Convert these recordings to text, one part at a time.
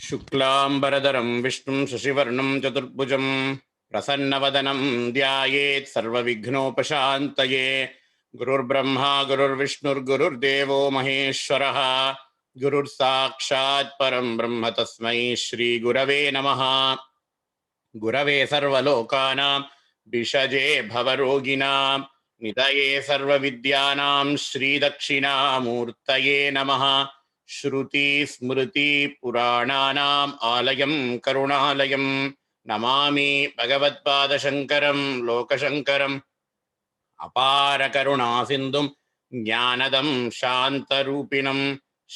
शुक्लांबरधरं विष्णुं शशिवर्णं चतुर्भुजं प्रसन्नवदनं ध्यायेत् सर्वविघ्नोपशान्तये। गुरुर्ब्रह्मा गुरुर्विष्णुर्गुरुर्देवो महेश्वरः गुरुर्साक्षात् परं ब्रह्म तस्मै श्रीगुरवे नमः। गुरवे सर्वलोकानां विषजे भवरोगिणां निधये सर्वविद्यानां श्रीदक्षिणामूर्तये नमः। श्रुति स्मृति पुराणानाम् आलयं करुणालयं नमामि भगवत्पादशङ्करं लोकशङ्करम्। अपार करुणा सिंधुं ज्ञानदं शान्तरूपिणं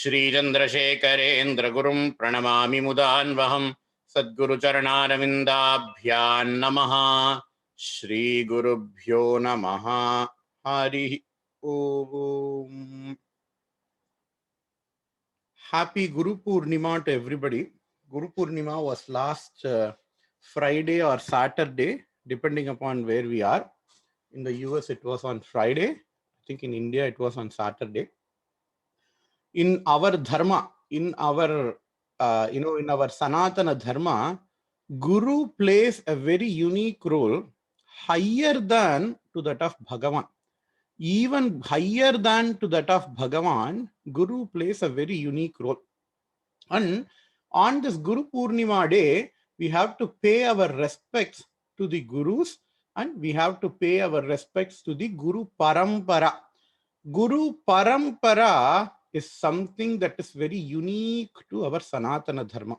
श्रीचन्द्रशेखरेन्द्र गुरुं प्रणमामि मुदान्वहं। सद्गुरुचरणारविन्दाभ्यां नमः। श्रीगुरुभ्यो नमः। हरि ओम। Happy Guru Purnima to everybody. Guru Purnima was last Friday or Saturday, depending upon where we are. In the US, it was on Friday. I think in India, it was on Saturday. In our dharma, in our, in our Sanatana dharma, Guru plays a very unique role, higher than to that of Bhagavan. Even higher than to that of Bhagavan, Guru plays a very unique role. And on this Guru Purnima day, we have to pay our respects to the Gurus and we have to pay our respects to the Guru Parampara. Guru Parampara is something that is very unique to our Sanatana Dharma.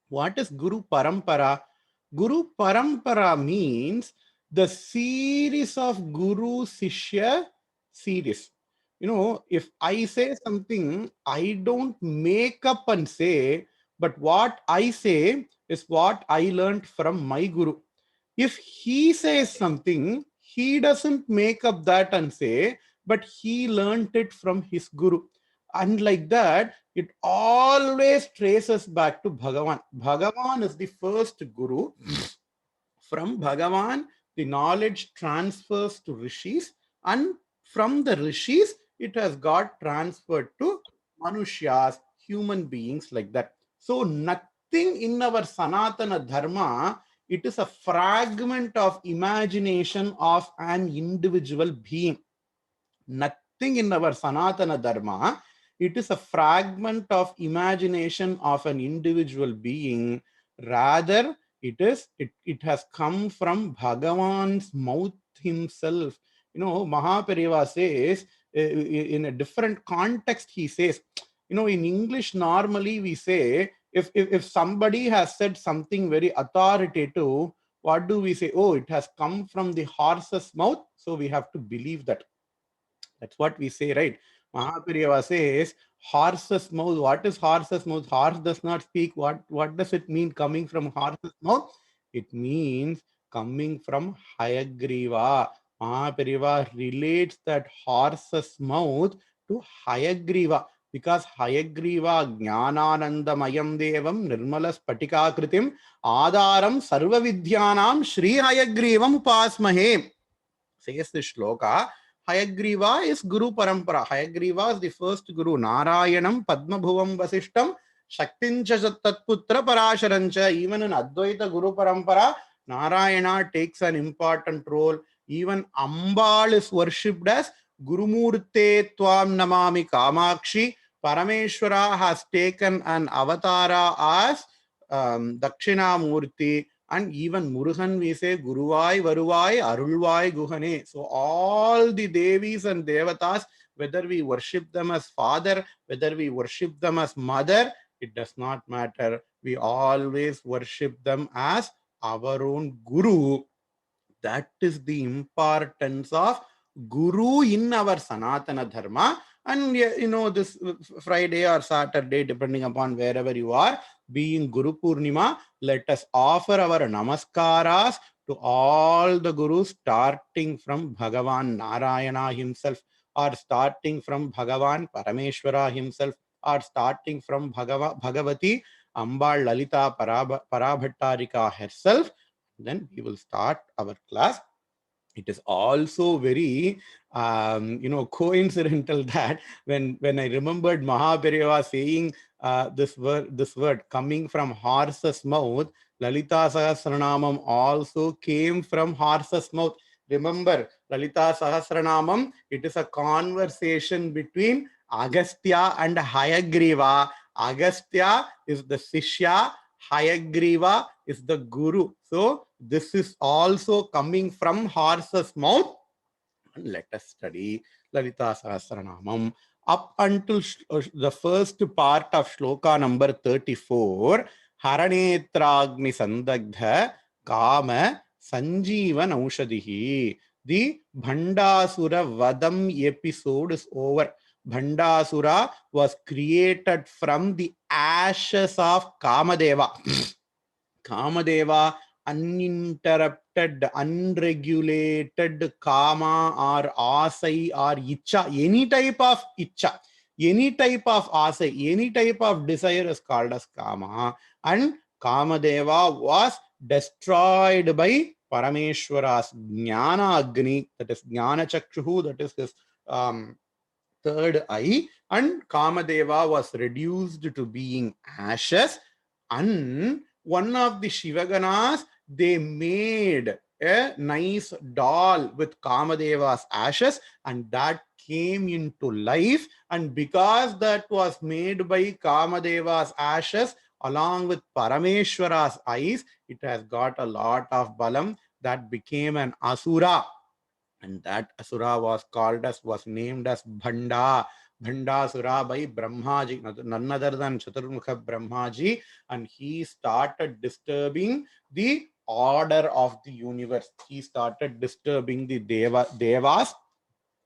What is Guru Parampara? Guru Parampara means the series of Guru Sishya series. You know, if I say something, I don't make up and say, but what I say is what I learned from my Guru. If he says something, he doesn't make up that and say, but he learned it from his Guru. And like that, it always traces back to Bhagavan. Bhagavan is the first Guru. From Bhagavan, the knowledge transfers to Rishis, and from the Rishis, it has got transferred to Manushyas, human beings like that. So nothing in our Sanatana Dharma, it is a fragment of imagination of an individual being. Nothing in our Sanatana Dharma, it is a fragment of imagination of an individual being. Rather, it has come from Bhagavan's mouth himself. You know, Mahaperiyava says, in a different context, he says, you know, in English, normally we say, if somebody has said something very authoritative, what do we say? Oh, it has come from the horse's mouth, so we have to believe that. That's what we say, right? Mahaperiyava says, horse's mouth. What is horse's mouth? Horse does not speak. What does it mean coming from horse's mouth? It means coming from Hayagriva. Mahaperiyava relates that horse's mouth to Hayagriva, because Hayagriva Jnananandamayam Devam Nirmala Spatikakritim Adaram Sarva Vidyanam Shri Hayagrivam Upasmahe. Says the shloka. Hayagriva is Guru Parampara. Hayagriva is the first Guru. Narayanam Padmabhuvam Vasishtam Shaktincha Tatputra Parasharancha. Even in Advaita Guru Parampara, Narayana takes an important role. Even Ambal is worshipped as Gurumurte Tvam Namami Kamakshi. Parameshwara has taken an avatara as Dakshinamurti. And even Murugan, we say Guruvai, Varuvai, Arulvai, Guhane. So all the Devis and Devatas, whether we worship them as father, whether we worship them as mother, it does not matter. We always worship them as our own Guru. That is the importance of Guru in our Sanatana Dharma. And you know, this Friday or Saturday, depending upon wherever you are, being Guru Purnima, let us offer our namaskaras to all the Gurus, starting from Bhagavan Narayana himself, or starting from Bhagavan Parameshwara himself, or starting from Bhagavati Ambal Lalita Parabhattarika herself. Then we will start our class. it is also very coincidental that when I remembered Mahaperiyava saying this word coming from horse's mouth, Lalita Sahasranamam also came from horse's mouth. Remember, Lalita Sahasranamam, it is a conversation between Agastya and Hayagriva. Agastya is the Sishya, Hayagriva is the Guru. So this is also coming from horse's mouth. And let us study Lalita Sahasranamam. Up until the first part of shloka number 34, Haranetragni Sandagdha Kama Sanjeevan Aushadihi. The Bhandasura Vadam episode is over. Bhandasura was created from the ashes of Kamadeva. Kamadeva, uninterrupted, unregulated kama or asai or icha, any type of icha, any type of asai, any type of desire is called as kama. And Kamadeva was destroyed by Parameshwara's Jnana Agni, that is Jnana Chakshuhu, that is his third eye, and Kamadeva was reduced to being ashes. And one of the Shivaganas, they made a nice doll with Kamadeva's ashes, and that came into life. And because that was made by Kamadeva's ashes along with Parameshwara's eyes, it has got a lot of balam. That became an asura. And that asura was named as Bhanda. Bhandasura by Brahmaji, none other than Chaturmukha Brahmaji, and he started disturbing the order of the universe. He started disturbing the Devas,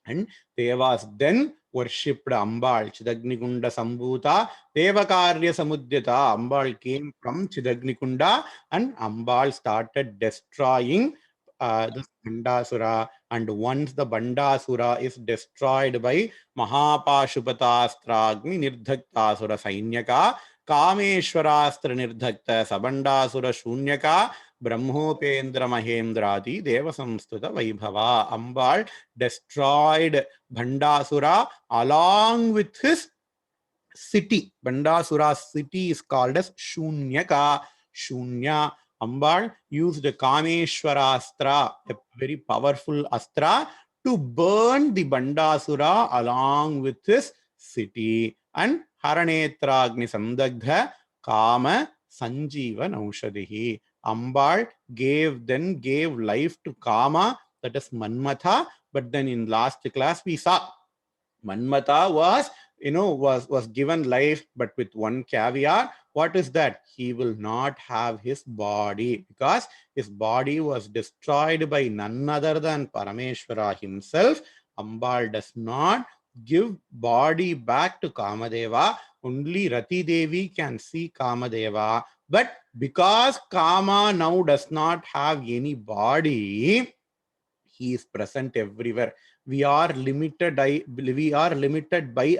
and Devas then worshipped Ambal, Chidagnigunda Sambhuta, Devakarya Samudyata. Ambal came from Chidagnigunda, and Ambal started destroying this Bhandasura. And once the Bhandasura is destroyed by Mahapashupatastra Nirdhaktasura Sainyaka, Kameshwarastra Nirdhakta Sabandasura Shunyaka, Brahmopendra Mahendradi Devasamstuta Vaibhava. Ambal destroyed Bhandasura along with his city. Bhandasura's city is called as Shunyaka. Shunya. Ambal used Kameshwarastra, a very powerful astra, to burn the Bhandasura along with his city. And Haranetragni Sandagdha Kama Sanjeevan Aushadihi. Ambal gave life to Kama, that is Manmatha. But then in last class we saw Manmatha was given life, but with one caveat. What is that? He will not have his body, because his body was destroyed by none other than Parameshwara himself. Ambal does not give body back to Kamadeva. Only Rati Devi can see Kamadeva. But because Kama now does not have any body, he is present everywhere. We are limited by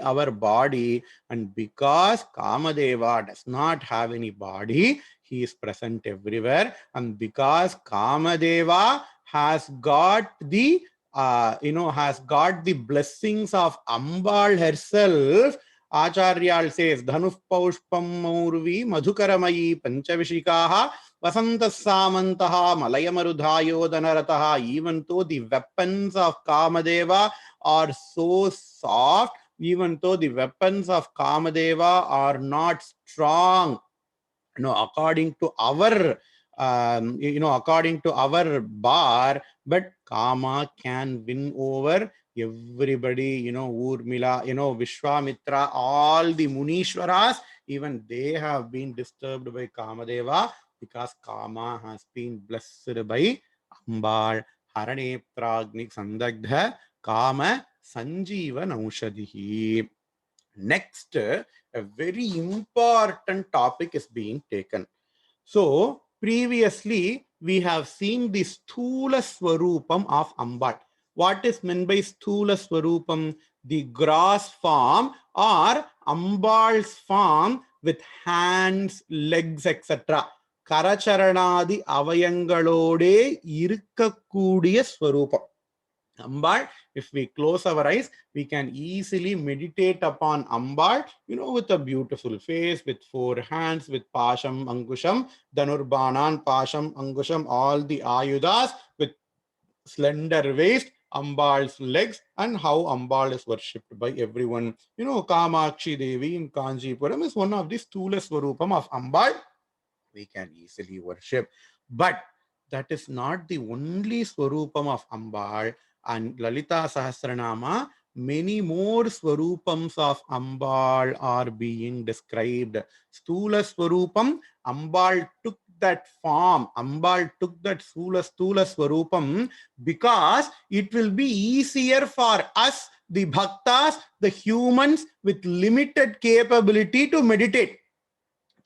our body, and because Kamadeva does not have any body, he is present everywhere. And because Kamadeva has got the blessings of Ambal herself, Acharyal says, Dhanuh Paushpam Maurvi Madhukaramayi Panchavishikaha Vasanta Samantaha Malayamarudhayo Danarataha. Even though the weapons of Kamadeva are so soft, even though the weapons of Kamadeva are not strong, according to our bar, but Kama can win over everybody. Urmila, Vishwamitra, all the Munishwaras, even they have been disturbed by Kamadeva, because Kama has been blessed by Ambal. Harane Pragnik Sandagdha Kama Sanjeevan Aushadihi. Next, a very important topic is being taken. So, previously, we have seen the Sthula Swarupam of Ambal. What is meant by Sthula Swarupam? The gross form, or Ambal's form with hands, legs, etc. கரச்சரணாதி அவயங்களோடே இருக்கக்கூடிய ஸ்வரூபம். Ambal, if we close our eyes, we can easily meditate upon Ambal, with a beautiful face, with 4 hands, with Pasham, Ankusham, Dhanurbanan, Pasham, Ankusham, all the Ayudas, with slender waist, Ambal's legs, and how Ambal is worshipped by everyone. Kamakshi Devi in Kanjipuram is one of the Sthula Swarupam of Ambal. We can easily worship. But that is not the only Swarupam of Ambal. And Lalita Sahasranama, many more Swarupams of Ambal are being described. Stula Swarupam, Ambal took that form. Ambal took that Stula Swarupam because it will be easier for us, the bhaktas, the humans with limited capability to meditate.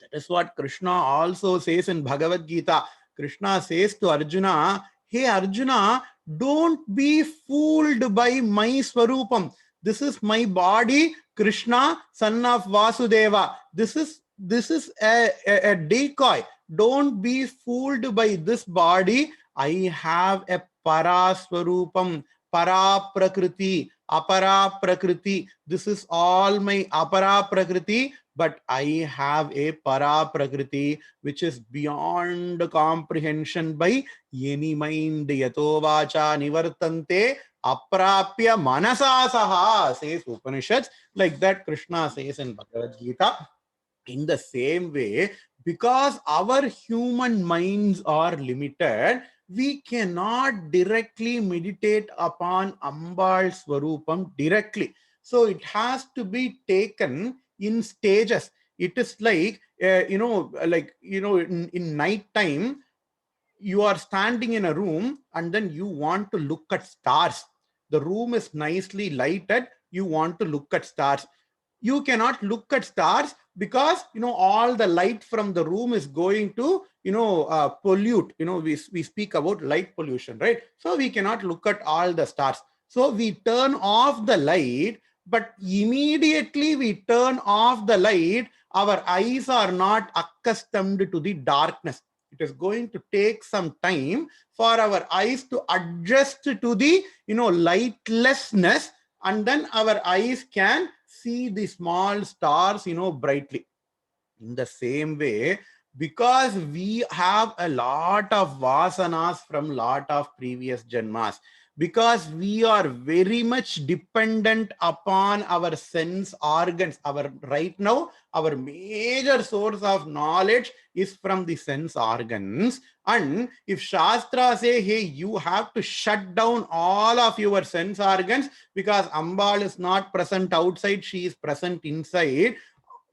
That is what Krishna also says in Bhagavad Gita. Krishna says to Arjuna, hey Arjuna, don't be fooled by my Swarupam. This is my body, Krishna, son of Vasudeva. This is a decoy. Don't be fooled by this body. I have a Paraswarupam, Para Prakriti, Apara Prakriti. This is all my Apara Prakriti. But I have a Para Prakriti which is beyond comprehension by any mind. Yato vacha nivartante aprapya manasa saha, says Upanishads. Like that Krishna says in Bhagavad Gita. In the same way, because our human minds are limited, we cannot directly meditate upon Ambal Swarupam directly. So it has to be taken in stages. It is like, in night time, you are standing in a room and then you want to look at stars. The room is nicely lighted. You want to look at stars. You cannot look at stars because, all the light from the room is going to, pollute. We speak about light pollution, right? So we cannot look at all the stars. So we turn off the light, but immediately we turn off the light, our eyes are not accustomed to the darkness. It is going to take some time for our eyes to adjust to the, lightlessness, and then our eyes can see the small stars, brightly. In the same way, because we have a lot of vasanas from lot of previous janmas, because we are very much dependent upon our sense organs. Right now, our major source of knowledge is from the sense organs. And if Shastra say, hey, you have to shut down all of your sense organs because Ambal is not present outside, she is present inside.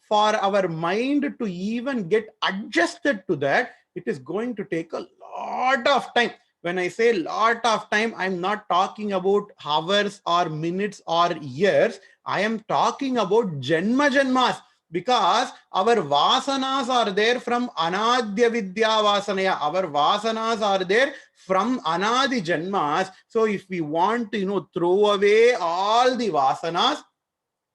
For our mind to even get adjusted to that, it is going to take a lot of time. When I say lot of time, I'm not talking about hours or minutes or years. I am talking about janmas, because our vasanas are there from Anadya Vidya Vasanaya. Our vasanas are there from Anadi Janmas. So if we want to, throw away all the vasanas,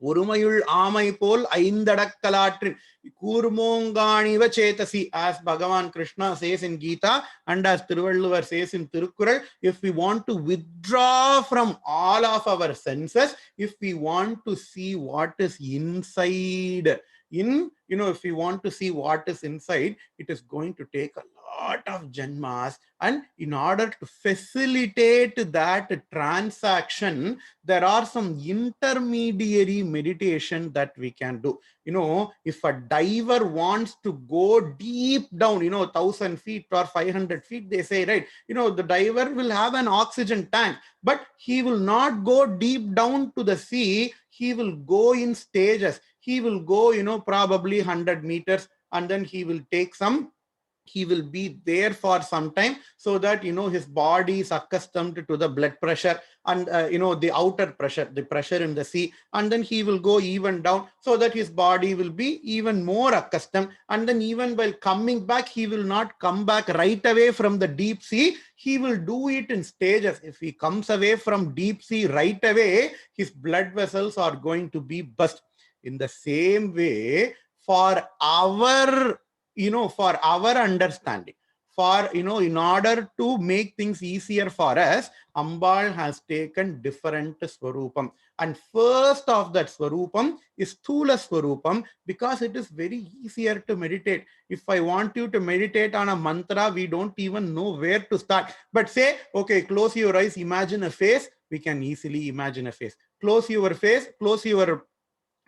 Urumayul Amai Pol Aindadakkalatrin Kurmonganiva Chetasi, as Bhagavan Krishna says in Gita and as Thiruvalluvar says in Tirukkural, if we want to withdraw from all of our senses, if we want to see what is inside, if we want to see what is inside, it is going to take a lot of janmas. And in order to facilitate that transaction, there are some intermediary meditation that we can do. If a diver wants to go deep down, 1,000 feet or 500 feet, they say, right, the diver will have an oxygen tank, but he will not go deep down to the sea. He will go in stages. He will go, probably 100 meters, and then he will be there for some time so that, his body is accustomed to the blood pressure and, the outer pressure, the pressure in the sea. And then he will go even down so that his body will be even more accustomed. And then even while coming back, he will not come back right away from the deep sea. He will do it in stages. If he comes away from deep sea right away, his blood vessels are going to be burst. In the same way, for our for our understanding, for, in order to make things easier for us, Ambal has taken different Swarupam. And first of that Swarupam is Sthula Swarupam, because it is very easier to meditate. If I want you to meditate on a mantra, we don't even know where to start. But say, okay, close your eyes, imagine a face. We can easily imagine a face. Close your face, close your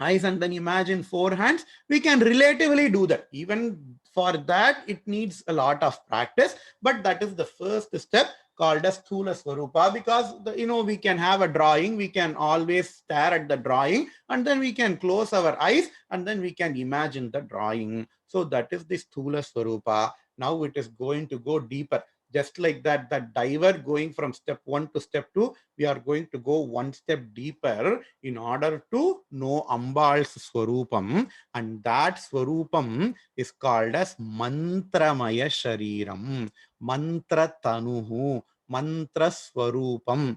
eyes, and then imagine 4 hands. We can relatively do that. Even for that, it needs a lot of practice, but that is the first step, called as Sthula Swarupa, because we can have a drawing, we can always stare at the drawing, and then we can close our eyes, and then we can imagine the drawing. So that is the Sthula Swarupa. Now it is going to go deeper. Just like that diver going from step 1 to step 2, we are going to go one step deeper in order to know Ambal's Swarupam. And that Swarupam is called as Mantramaya Shariram, Mantra Tanuhu, Mantra Swarupam.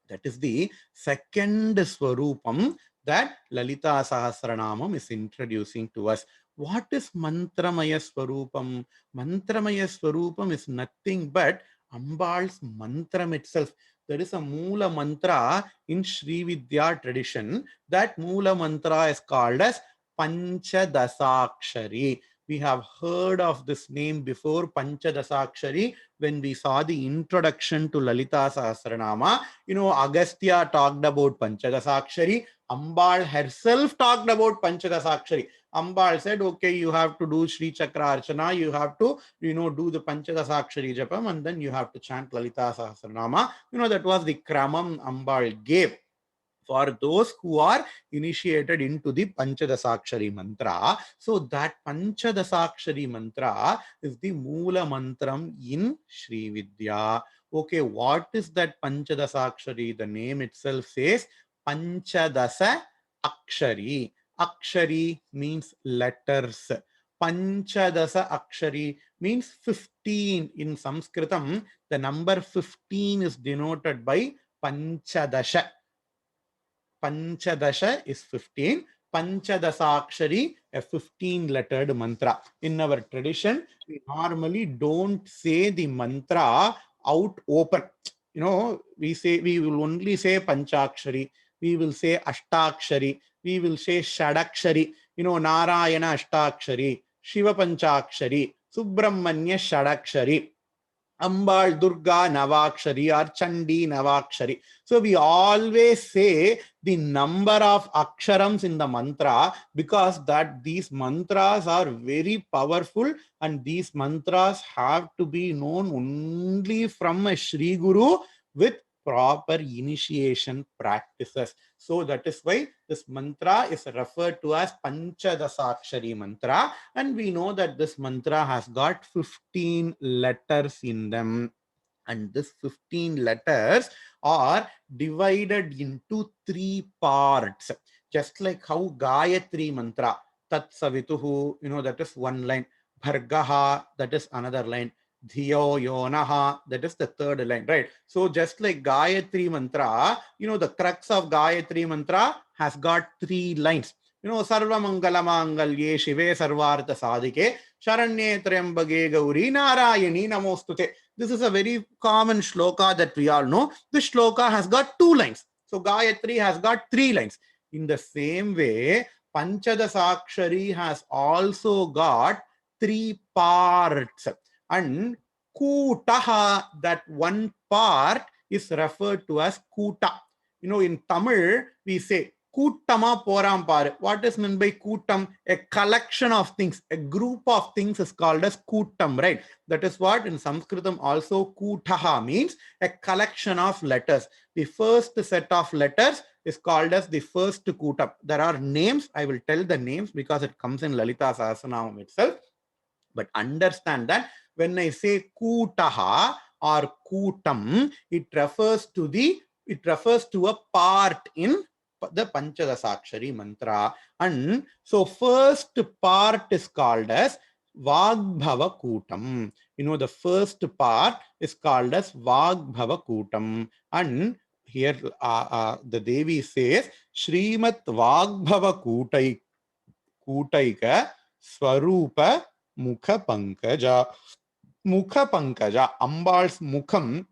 That is the second Swarupam that Lalita Sahasranamam is introducing to us. What is Mantramaya Swarupam? Mantramaya Swarupam is nothing but Ambal's mantram itself. There is a Moola mantra in Sri Vidya tradition. That Moola mantra is called as Panchadasakshari. We have heard of this name before, Panchadasakshari, when we saw the introduction to Lalita Sahasranama. Agastya talked about Panchadasakshari. Ambal herself talked about Panchadasakshari. Ambal said, okay, you have to do Sri Chakra Archana, you have to, do the Panchadasakshari Japam, and then you have to chant Lalita Sahasranama. That was the Kramam Ambal gave for those who are initiated into the Panchadasakshari mantra. So that Panchadasakshari mantra is the Moola mantram in Sri Vidya. Okay, what is that Panchadasakshari? The name itself says Panchadasa Akshari. Akshari means letters. Panchadasa Akshari means 15. In Sanskritam, the number 15 is denoted by Panchadasha. Panchadasha is 15. Panchadasakshari, a 15-lettered mantra. In our tradition, we normally don't say the mantra out open. We will only say Panchakshari. We will say Ashtakshari. We will say Shadakshari. Narayana Ashtakshari, Shiva Panchakshari, Subramanya Shadakshari, Ambal Durga Navakshari, or Chandi Navakshari. So we always say the number of aksharams in the mantra, because these mantras are very powerful, and these mantras have to be known only from a Sri Guru with proper initiation practices. So that is why this mantra is referred to as Panchadasakshari mantra, and we know that this mantra has got 15 letters in them. And these 15 letters are divided into 3 parts. Just like how Gayatri mantra, Tat Savituhu, that is one line. Bhargaha, that is another line. Dhiyo Yonaha, that is the third line, right? So just like Gayatri mantra, the crux of Gayatri mantra has got 3 lines. Sarva Mangala Mangalye Shive Sarvartha Sadike Sharanye Triambage Gauri Narayani Namostute. This is a very common shloka that we all know. This shloka has got 2 lines. So Gayatri has got 3 lines. In the same way, Panchadasakshari has also got 3 parts. And Kutaha, that one part, is referred to as Kuta. In Tamil, we say Kutama Porampar. What is meant by Kutam? A collection of things, a group of things is called as Kutam, right? That is what in Sanskritam also Kutaha means, a collection of letters. The first set of letters is called as the first Kutam. There are names. I will tell the names because it comes in Lalita Sahasranamam itself. But understand that when I say Kutaha or Kutam, it refers to a part in the Panchadasakshari mantra. And so first part is called as Vagbhava Kutam. The first part is called as Vagbhava Kutam. And here the Devi says, Shrimat Vagbhava Kutaika Swarupa Mukha Pankaja. Mukha Pankaja, Ambal's Mukham,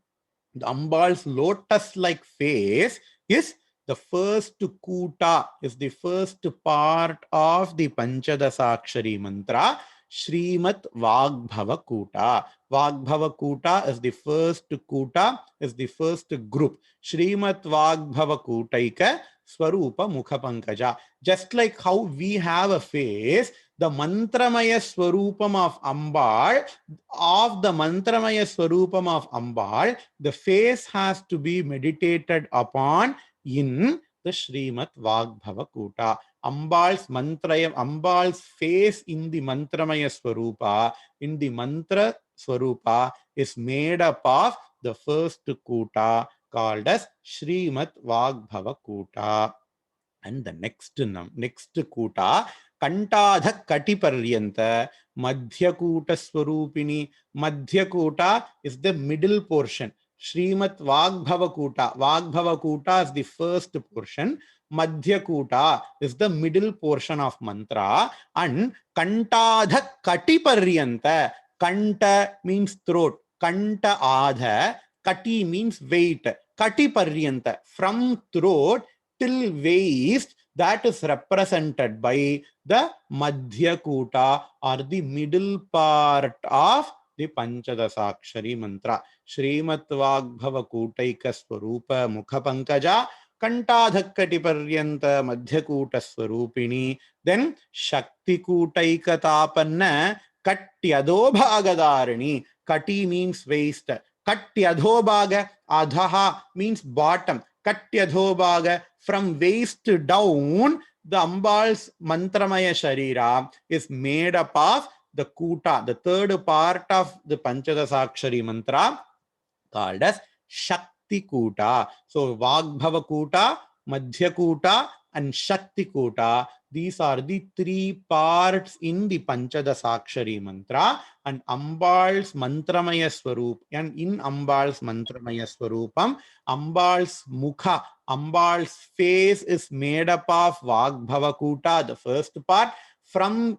the Ambal's lotus-like face is the first kuta, is the first part of the Panchadasakshari mantra, Srimat Vagbhava Kuta. Vagbhava Kuta is the first kuta, is the first group. Srimat Vagbhava Kutaika Swarupa Mukha Pankaja. Just like how we have a face, the Mantramaya Swarupam of Ambal, of the Mantramaya Swarupam of Ambal, the face has to be meditated upon in the Srimat Vagbhava Kuta. Ambal's mantrayam, Ambal's face in the Mantramaya Swarupa, in the Mantra Swarupa, is made up of the first Kuta called as Srimat Vagbhava Kuta. And the next Kuta, Kantadha Katiparyanta, Madhyakuta Swarupini. Madhyakuta is the middle portion. Srimat Vagbhava Kuta. Vagbhava Kuta is the first portion. Madhyakuta is the middle portion of mantra. And Kantadha Katiparyanta. Kanta means throat. Kanta Adha. Kati means weight. Katiparyanta, from throat till waist, that is represented by the Madhyakuta or the middle part of the Panchadasakshari mantra. Srimat Vagbhava Kutaika Swarupa Mukha Pankaja, Kantadhakkati Paryanta Madhyakuta Swarupini, then Shakti Kutaika Tapanna Katyadobhagadarani. Kati means waist. Katyadhobaga, Adhaha means bottom. Katyadhobaga, from waist down, the Ambal's Mantramaya Sharira is made up of the Kuta, the third part of the Panchadasakshari mantra called as Shakti Kuta. So Vagbhava Kuta, Madhya Kuta and Shakti Kuta, these are the three parts in the Panchadasakshari mantra. And Ambal's Mantramaya Swarup, and in Ambal's Mantramaya Swarupam, Ambal's Mukha, Ambal's face is made up of Vagbhava Kuta, the first part, from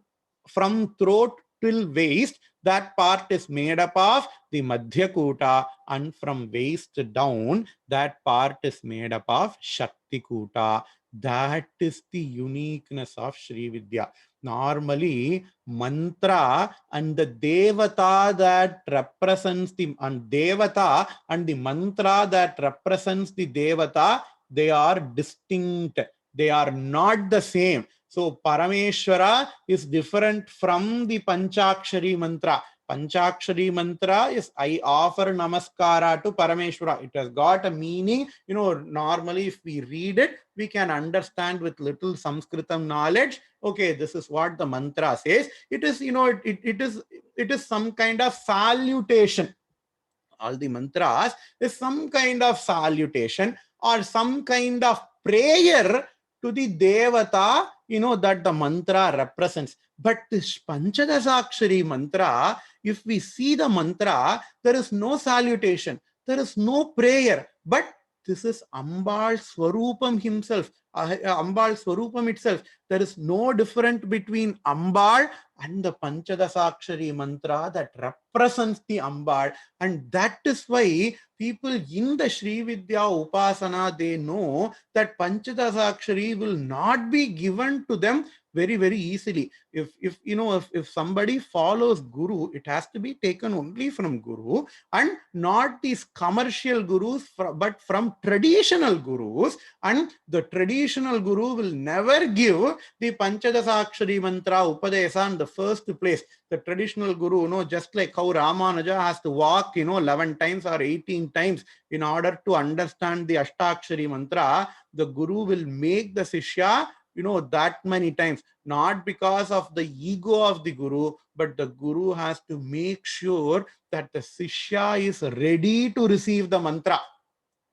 throat till waist, that part is made up of the Madhya Kuta, and from waist down, that part is made up of Shakti Kuta. That is the uniqueness of Sri Vidya. Normally, mantra and the devata that represents the devata and the mantra that represents the devata, they are distinct. They are not the same. So Parameshwara is different from the Panchakshari mantra. Panchakshari mantra is I offer namaskara to Parameshwara. It has got a meaning. You know, normally if we read it, we can understand with little Sanskritam knowledge. Okay, this is what the mantra says. It is, you know, it is some kind of salutation. All the mantras is some kind of salutation or some kind of prayer to the devata, you know, that the mantra represents. But this Panchadasakshari mantra, if we see the mantra, there is no salutation, there is no prayer, but this is Ambal Swarupam himself, Ambal Swarupam itself. There is no difference between Ambal and the Panchadasakshari mantra that represents the Ambal. And that is why people in the Sri Vidya Upasana, they know that Panchadasakshari will not be given to them very, very easily. If you know, if somebody follows Guru, it has to be taken only from Guru, and not these commercial gurus, but from traditional gurus. And the traditional guru will never give the Panchadasakshari mantra Upadesa in the first place. The traditional guru, you know, just like how Ramanuja has to walk, you know, 11 times or 18 times in order to understand the Ashtakshari mantra, the guru will make the Sishya, you know, that many times, not because of the ego of the guru, but the guru has to make sure that the Sishya is ready to receive the mantra,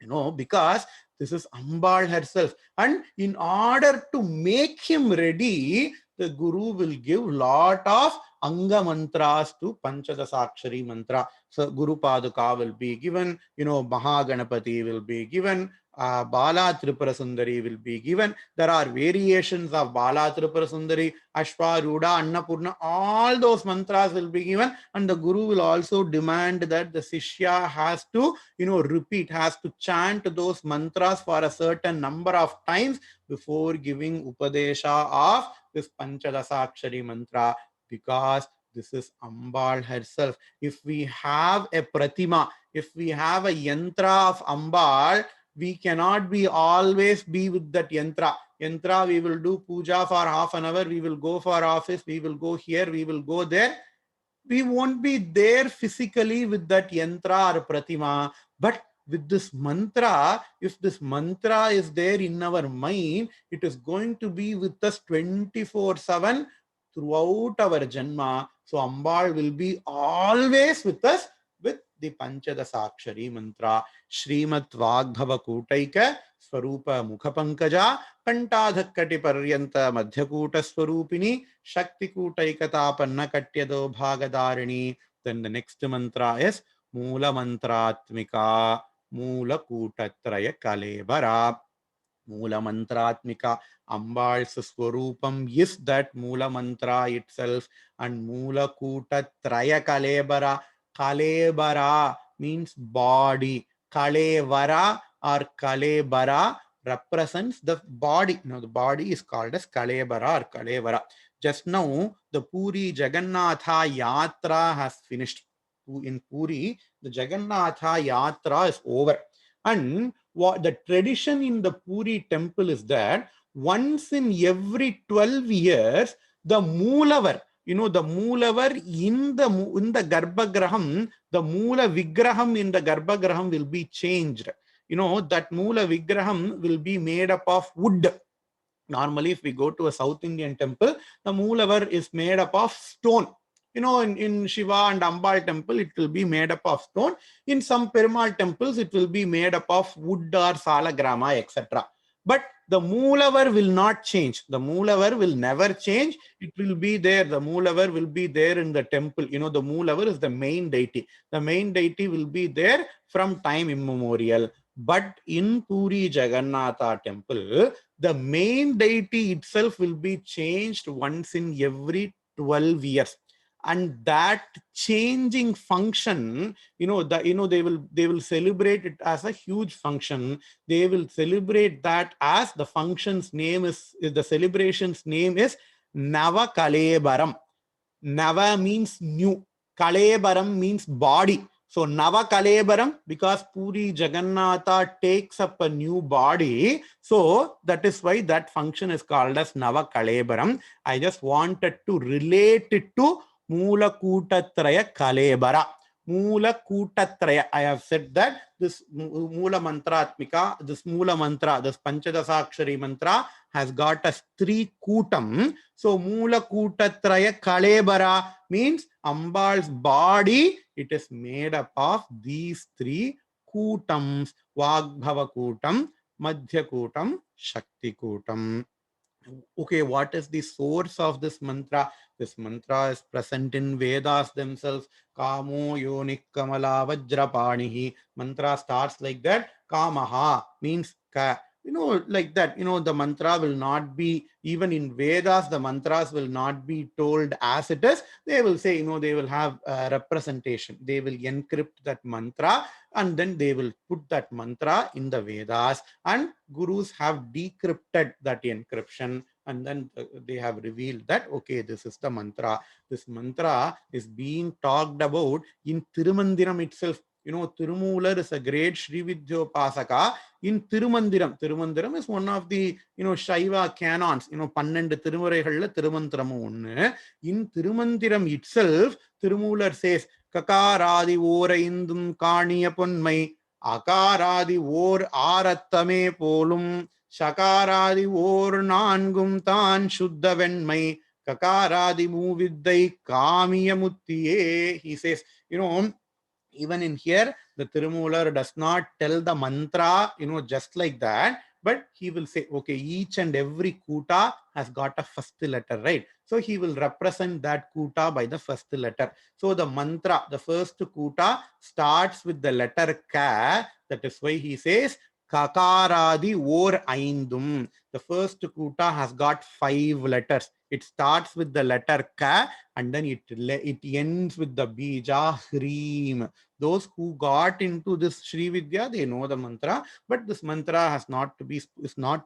you know, because this is Ambal herself. And in order to make him ready, the guru will give lot of Anga mantras to Panchadasakshari mantra. So Guru Paduka will be given, Mahaganapati will be given, Bala Tripura Sundari will be given. There are variations of Bala Tripura Sundari, Ashwa, Ruda, Annapurna, all those mantras will be given, and the Guru will also demand that the Sishya has to, repeat, has to chant those mantras for a certain number of times before giving Upadesha of this Panchadasakshari mantra, because this is Ambal herself. If we have a Pratima, if we have a Yantra of Ambal, we cannot always be with that Yantra. Yantra, we will do puja for half an hour, we will go for office, we will go here, we will go there. We won't be there physically with that Yantra or Pratima, but with this mantra, if this mantra is there in our mind, it is going to be with us 24/7 throughout our Janma. So Ambal will be always with us with the Panchadasakshari mantra. Srimad Vagbhava Kutaika Swarupa Mukhapankaja Kantadhakkati Paryanta Madhyakuta Swarupini Shakti Kutaikatapanna Katyado Bhagadarini. Then the next mantra is Mula Mantratmika Mula Kutatraya Kalebara. Mula Mantratmika, Ambal's Swarupam is that Mula Mantra itself, and Mula Kuta Traya Kalebara. Kalebara means body. Kalevara or Kalebara represents the body. Now the body is called as Kalebara or Kalevara. Just now the Puri Jagannatha Yatra has finished. In Puri, the Jagannatha Yatra is over. And what the tradition in the Puri temple is that once in every 12 years, the Moolavar, the Moolavar in the Garbhagraham, the Moola Vigraham in the Garbhagraham will be changed. That Moola Vigraham will be made up of wood. Normally, if we go to a South Indian temple, the Moolavar is made up of stone. In Shiva and Ambal temple, it will be made up of stone. In some Perumal temples, it will be made up of wood or salagrama, etc. But the Moolavar will not change. The Moolavar will never change. It will be there. The Moolavar will be there in the temple. The Moolavar is the main deity. The main deity will be there from time immemorial. But in Puri Jagannatha temple, the main deity itself will be changed once in every 12 years. And that changing function, they will celebrate it as a huge function. They will celebrate that as the function's name is, the celebration's name is Nava Kalebaram. Nava means new. Kalebaram means body. So Nava Kalebaram, because Puri Jagannatha takes up a new body. So that is why that function is called as Nava Kalebaram. I just wanted to relate it to Moola Kutatraya Kalebara. Moola Kutatraya. I have said that this Moola Mantratmika, this Moola Mantra, this Panchadasakshari mantra has got us 3 Kutam. So Moola Kutatraya Kalebara means Ambal's body. It is made up of these 3 Kutams: Vagbhava Kutam, Madhya Kutam, Shakti Kutam. Okay, what is the source of this mantra? This mantra is present in Vedas themselves. Kamo yonik kamala vajrapanihi. Mantra starts like that. Kamaha means ka. Like that. The mantra will not be, even in Vedas, the mantras will not be told as it is. They will say, they will have a representation. They will encrypt that mantra, and then they will put that mantra in the Vedas, and gurus have decrypted that encryption, and then they have revealed that, okay, this is the mantra. This mantra is being talked about in Tirumandiram itself. Tirumular is a great Srividyopasaka. In Tirumandiram, Tirumandiram is one of the, Shaiva canons, 12 Tirumureigalla Tirumantiramu onnu. In Tirumandiram itself, Tirumular says, Kakaradi Oraindum Kaniya Ponmai, Akaradi Or Arattame Polum, Shakaradi Or Nangum Tan Shuddha Venmai, Kakaradi Muviddai Kamiya Muttiye. He says, even in here, the Tirumular does not tell the mantra, just like that, but he will say, okay, each and every kuta has got a first letter, right? So he will represent that kuta by the first letter. So the mantra, the first kuta starts with the letter ka. That is why he says kakaradi or aindum. The first kuta has got 5 letters. It starts with the letter ka and then it ends with the bija hreem. Those who got into this Sri Vidya, they know the mantra, but this mantra is not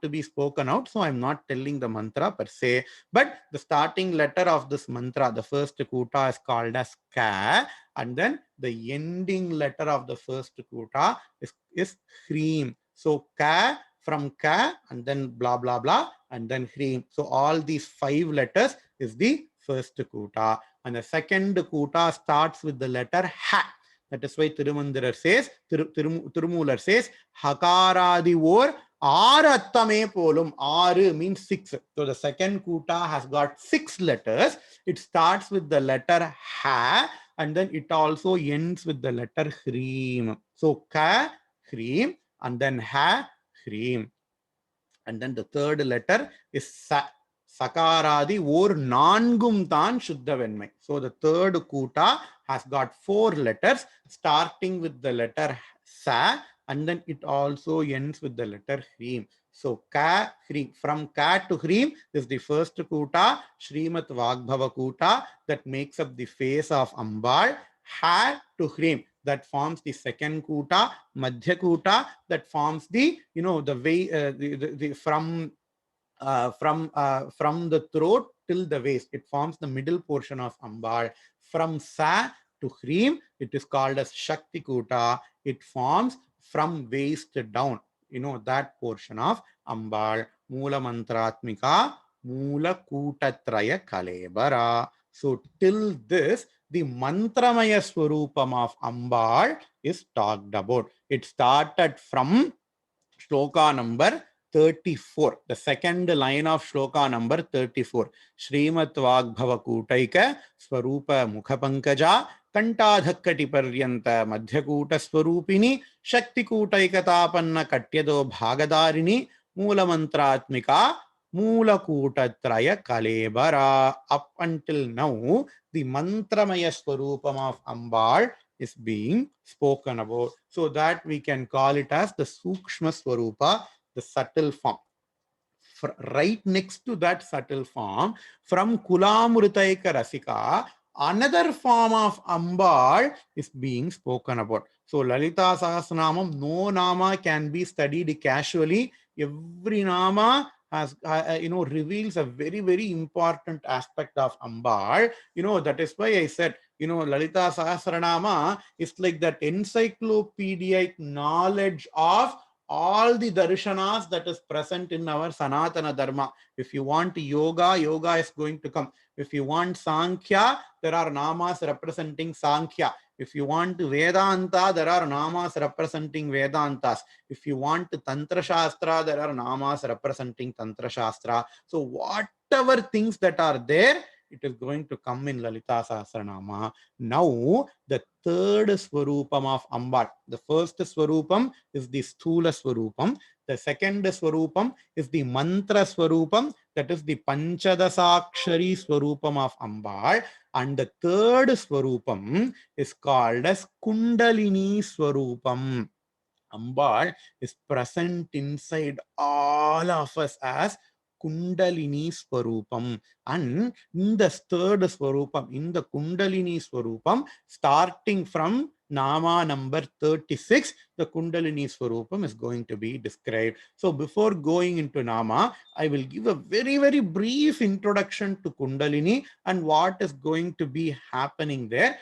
to be spoken out. So I'm not telling the mantra per se, but the starting letter of this mantra, the first kuta is called as ka, and then the ending letter of the first kuta is hreem. So ka, from ka, and then blah blah blah, and then hreem. So all these 5 letters is the first kuta, and the second kuta starts with the letter ha. That is why Thirumandirar says, Tirumular says, Hakaradi or Arattame polum. Aru means 6. So the second kuta has got 6 letters. It starts with the letter ha, and then it also ends with the letter hreem. So ka, hreem, and then ha, hreem. And then the third letter is sa. Sakaradi or Nangum Tan Shuddha Venmai. So the third kuta has got 4 letters, starting with the letter sa, and then it also ends with the letter hreem. So ka, hreem. From ka to hreem is the first kuta, Srimat Vagbhava kuta, that makes up the face of Ambal. Ha to hreem, that forms the second kuta, Madhya kuta, that forms the, the way, from the throat till the waist. It forms the middle portion of Ambal. From Sa to Hreem, it is called as Shakti Kuta. It forms from waist down, that portion of Ambal. Mula Mantratmika, Mula Kutatraya Kalebara. So till this, the Mantramaya Swarupam of Ambal is talked about. It started from shloka number 34, the second line of shloka number 34. Srimat Vagbhava Kutaika Swarupa Mukhapankaja Kantadhakkati Paryanta Madhyakuta Swarupini Shakti Kutaika Tapanna Katyado Bhagadarini Mula Mantratmika Mula Kutatraya Kalebara. Up until now, the Mantramaya Swarupam of Ambal is being spoken about. So that we can call it as the Sukshma Swarupa, the subtle form. Right next to that subtle form, from Kulamritaika Rasika, another form of Ambal is being spoken about. So Lalita Sahasranamam, no nama can be studied casually. Every nama has, reveals a very, very important aspect of Ambal. That is why I said, Lalita Sahasranama is like that encyclopedic knowledge of all the darshanas that is present in our Sanatana Dharma. If you want yoga, yoga is going to come. If you want Sankhya, there are namas representing Sankhya. If you want Vedanta, there are namas representing Vedantas. If you want Tantra Shastra, there are namas representing Tantra Shastra. So whatever things that are there, it is going to come in Lalita Sahasranama. Now, the third Swarupam of Ambal. The first Swarupam is the Sthula Swarupam. The second Swarupam is the Mantra Swarupam, that is the Panchadasakshari Swarupam of Ambal. And the third Swarupam is called as Kundalini Swarupam. Ambal is present inside all of us as Kundalini Swarupam. And in the third Swarupam, in the Kundalini Swarupam, starting from Nama number 36, the Kundalini Swarupam is going to be described. So before going into Nama, I will give a very, very brief introduction to Kundalini and what is going to be happening there.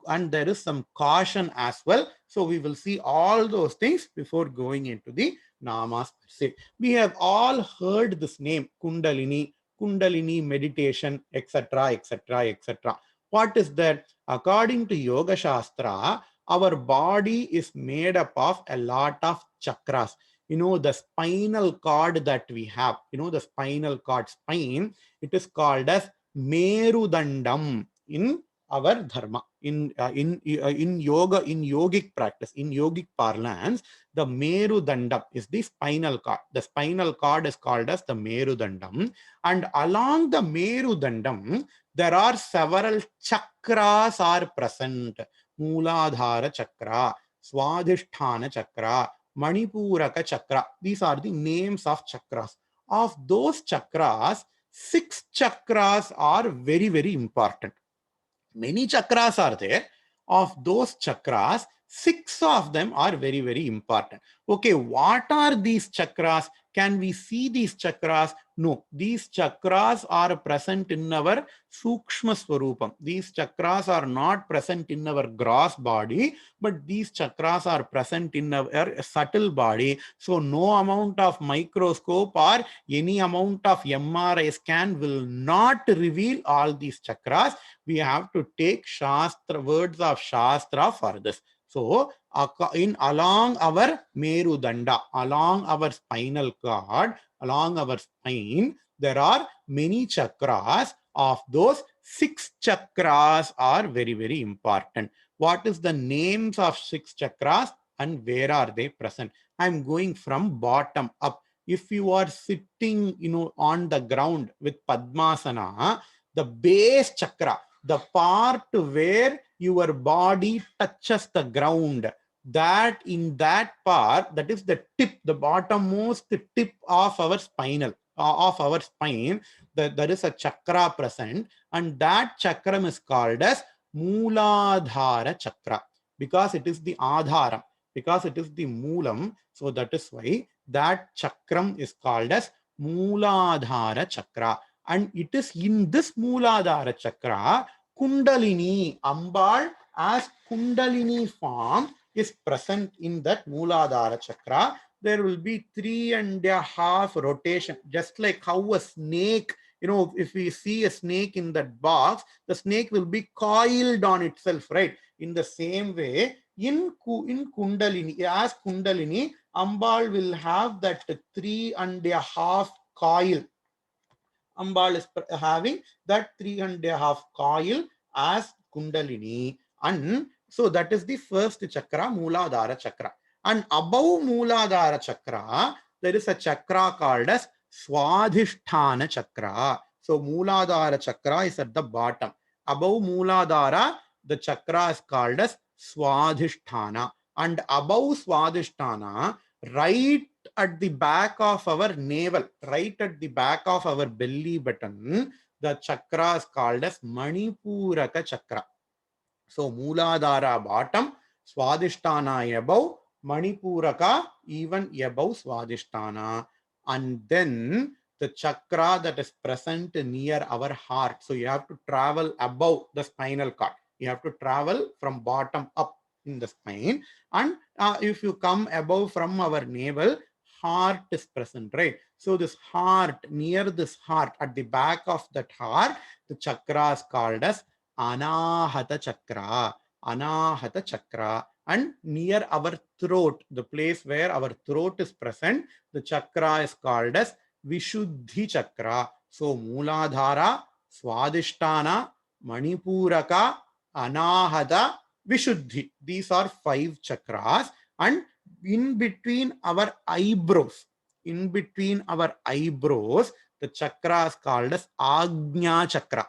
And there is some caution as well. So we will see all those things before going into the namas per se. We have all heard this name, Kundalini, Kundalini meditation, etc., etc., etc. What is that? According to Yoga Shastra, our body is made up of a lot of chakras. The spinal cord that we have, the spinal cord, spine, it is called as Merudandam in our dharma. In yoga, in yogic practice, in yogic parlance, the Merudandam is the spinal cord. The spinal cord is called as the Merudandam. And along the Merudandam, there are several chakras are present. Mooladhara chakra, Swadhisthana chakra, Manipuraka chakra. These are the names of chakras. Of those chakras, 6 chakras are very, very important. Many chakras are there. Of those chakras, 6 of them are very, very important. Okay, what are these chakras? Can we see these chakras? No, these chakras are present in our Sukshma Swarupam. These chakras are not present in our gross body, but these chakras are present in our subtle body. So no amount of microscope or any amount of MRI scan will not reveal all these chakras. We have to take Shastra, words of Shastra for this. So, along our Merudanda, along our spinal cord, along our spine, there are many chakras. Of those, 6 chakras are very, very important. What is the names of 6 chakras and where are they present? I'm going from bottom up. If you are sitting, on the ground with Padmasana, the base chakra, the part where your body touches the ground, that in that part, that is the tip, the bottommost tip of our spinal, of our spine, there is a chakra present, and that chakram is called as Mooladhara chakra, because it is the Adharam, because it is the Moolam. So that is why that chakram is called as Mooladhara chakra. And it is in this Mooladhara chakra, Kundalini, Ambal as Kundalini form is present in that Mooladhara chakra. There will be 3.5 rotation, just like how a snake, if we see a snake in that box, the snake will be coiled on itself, right? In the same way, in Kundalini, as Kundalini, Ambal will have that 3.5 coil. Ambal is having that 3.5 coil as Kundalini. And so that is the first chakra, Mooladhara chakra. And above Mooladhara chakra, there is a chakra called as Swadhisthana chakra. So Mooladhara chakra is at the bottom. Above Mooladhara, the chakra is called as Swadhisthana. And above Swadhisthana, right at the back of our navel, right at the back of our belly button, the chakra is called as Manipuraka chakra. So Mooladhara bottom, Swadhisthana above, Manipuraka even above Swadhisthana. And then the chakra that is present near our heart. So you have to travel above the spinal cord. You have to travel from bottom up in the spine. And if you come above from our navel, heart is present, right? So this heart, near this heart, at the back of that heart, the chakra is called as Anahata chakra. Anahata chakra. And near our throat, the place where our throat is present, the chakra is called as Vishuddhi chakra. So Mooladhara, Swadhisthana, Manipuraka, Anahata, Vishuddhi. These are 5 chakras. And in between our eyebrows, the chakra is called as Agnya chakra.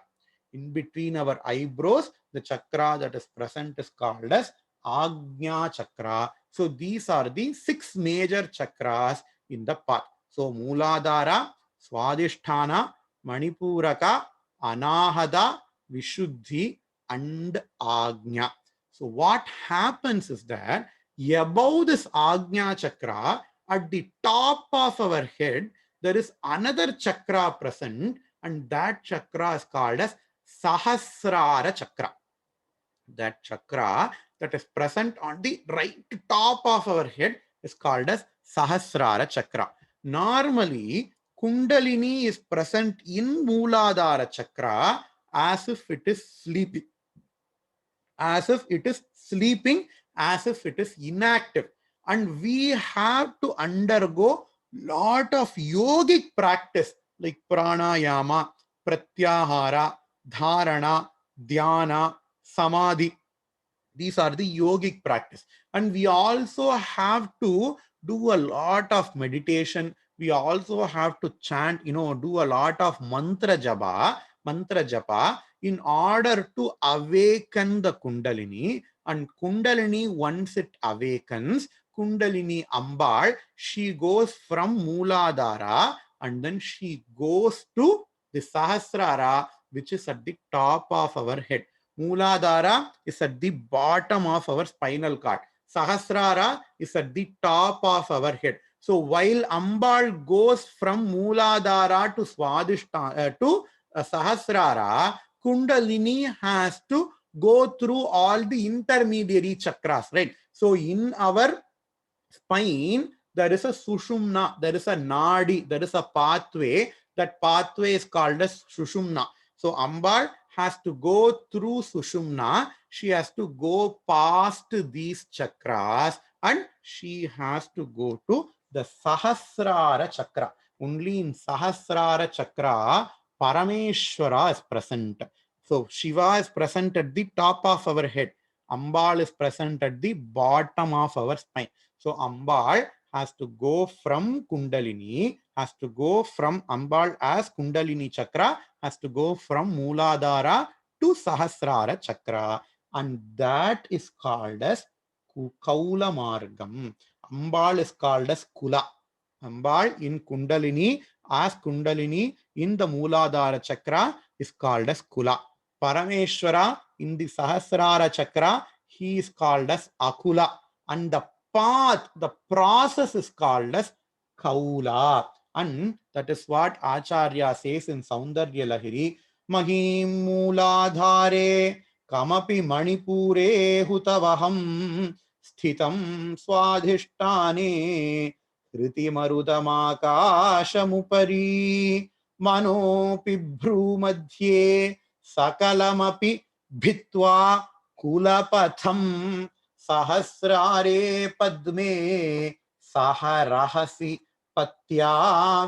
In between our eyebrows, the chakra that is present is called as Agnya chakra. So these are the 6 major chakras in the path. So Mooladhara, Swadhisthana, Manipuraka, Anahata, Vishuddhi, and Agnya. So what happens is that above this Agnya chakra, at the top of our head, there is another chakra present, and that chakra is called as Sahasrara chakra. That chakra that is present on the right top of our head is called as Sahasrara chakra. Normally, Kundalini is present in Mooladhara chakra as if it is sleeping. As if it is sleeping, as if it is inactive. And we have to undergo lot of yogic practice like pranayama, pratyahara, dharana, dhyana, samadhi. These are the yogic practice. And we also have to do a lot of meditation. We also have to chant, do a lot of mantra japa in order to awaken the Kundalini. And Kundalini, once it awakens, Kundalini Ambal, she goes from Mooladhara and then she goes to the Sahasrara, which is at the top of our head. Mooladhara is at the bottom of our spinal cord. Sahasrara is at the top of our head. So while Ambal goes from Mooladhara to Sahasrara, Kundalini has to go through all the intermediary chakras, right? So in our spine, there is a Sushumna, there is a Nadi, there is a pathway. That pathway is called as Sushumna. So Ambal has to go through Sushumna. She has to go past these chakras and she has to go to the Sahasrara chakra. Only in Sahasrara chakra, Parameshwara is present. So Shiva is present at the top of our head. Ambal is present at the bottom of our spine. So Ambal has to go from Kundalini, has to go from Ambal as Kundalini chakra, has to go from Mooladhara to Sahasrara chakra. And that is called as Kaula Margam. Ambal is called as Kula. Ambal in Kundalini as Kundalini in the Mooladhara chakra is called as Kula. Parameshwara in the Sahasrara chakra, he is called as Akula. And the path, the process is called as Kaula. And that is what Acharya says in Saundarya Lahiri. Mahim Mooladhare Kamapi Manipure Hutavaham Sthitam Swadhishtane Kriti Marudamakashamupari Manopi Bhrumadhye Sakalamapi Bhitva Kulapatham Sahasrare Padme Saharahasi Patya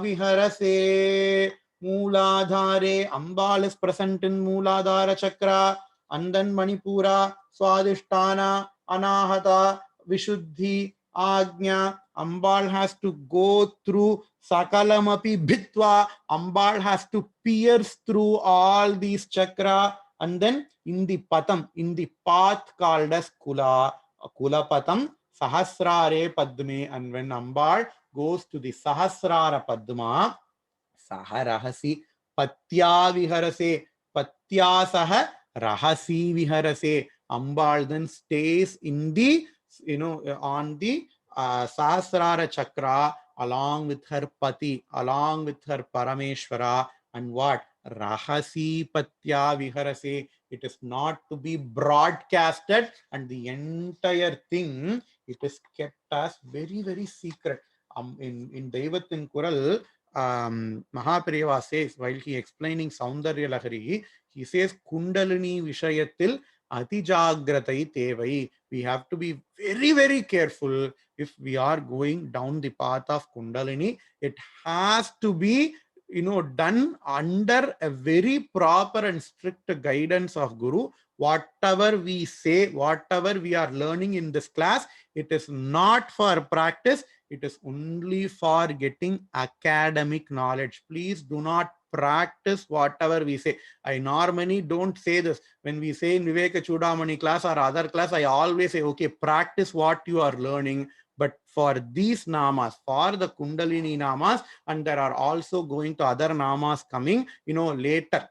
Viharase. Mooladhare, Ambal is present in Mooladhara chakra, and then Manipura, Swadhisthana, Anahata, Vishuddhi, Agnya. Ambal has to go through Sakalamapi Bhitva. Ambal has to pierce through all these chakra, and then in the patham, in the path called as Kula, Kula Patham, Sahasrare Padme. And when Ambal goes to the Sahasrara Padma, Saharahasi Patya Viharase, Patya Saha Rahasi Viharase. Ambal then stays in the, on the Sahasrara chakra along with her Pati, along with her Parameshwara. And what? Rahasi Patya Viharase. It is not to be broadcasted, and the entire thing, it is kept as very, very secret. In Devathin Kural, Mahaperiyava says, while he explaining Saundarya Lahari, he says, Kundalini Vishayatil Atijagratai Tevai. We have to be very, very careful if we are going down the path of Kundalini. It has to be, done under a very proper and strict guidance of Guru. Whatever we say, whatever we are learning in this class, it is not for practice. It is only for getting academic knowledge. Please do not practice whatever we say. I normally don't say this. When we say in Viveka Chudamani class or other class, I always say, okay, practice what you are learning. But for these namas, for the Kundalini namas, and there are also going to other namas coming, later,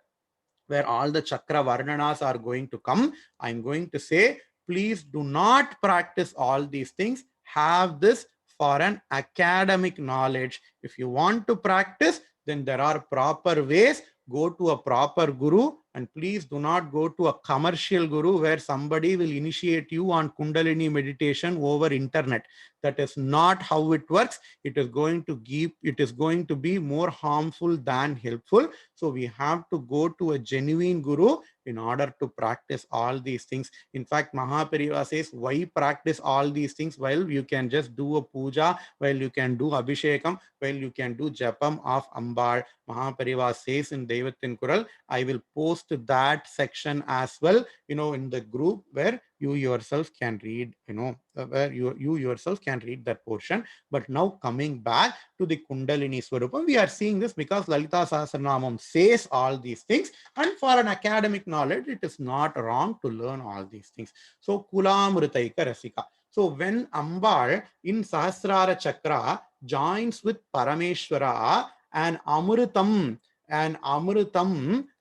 where all the chakra varnanas are going to come, I'm going to say, please do not practice all these things. Have this for an academic knowledge. If you want to practice, then there are proper ways. Go to a proper guru, and please do not go to a commercial guru where somebody will initiate you on Kundalini meditation over internet. That is not how it works. It is going to be more harmful than helpful. So we have to go to a genuine guru in order to practice all these things. In fact, Mahaperiyava says, why practice all these things while you can just do a puja, while you can do abhishekam, while you can do japam of Ambal. Mahaperiyava says in Devathin Kural, I will post to that section as well, in the group where you yourself can read, where you yourself can read that portion. But now coming back to the Kundalini Swarupam, we are seeing this because Lalita Sahasranamam says all these things, and for an academic knowledge, it is not wrong to learn all these things. So Kulamritaika Rasika. So when Ambal in Sahasrara Chakra joins with Parameshwara, and Amritam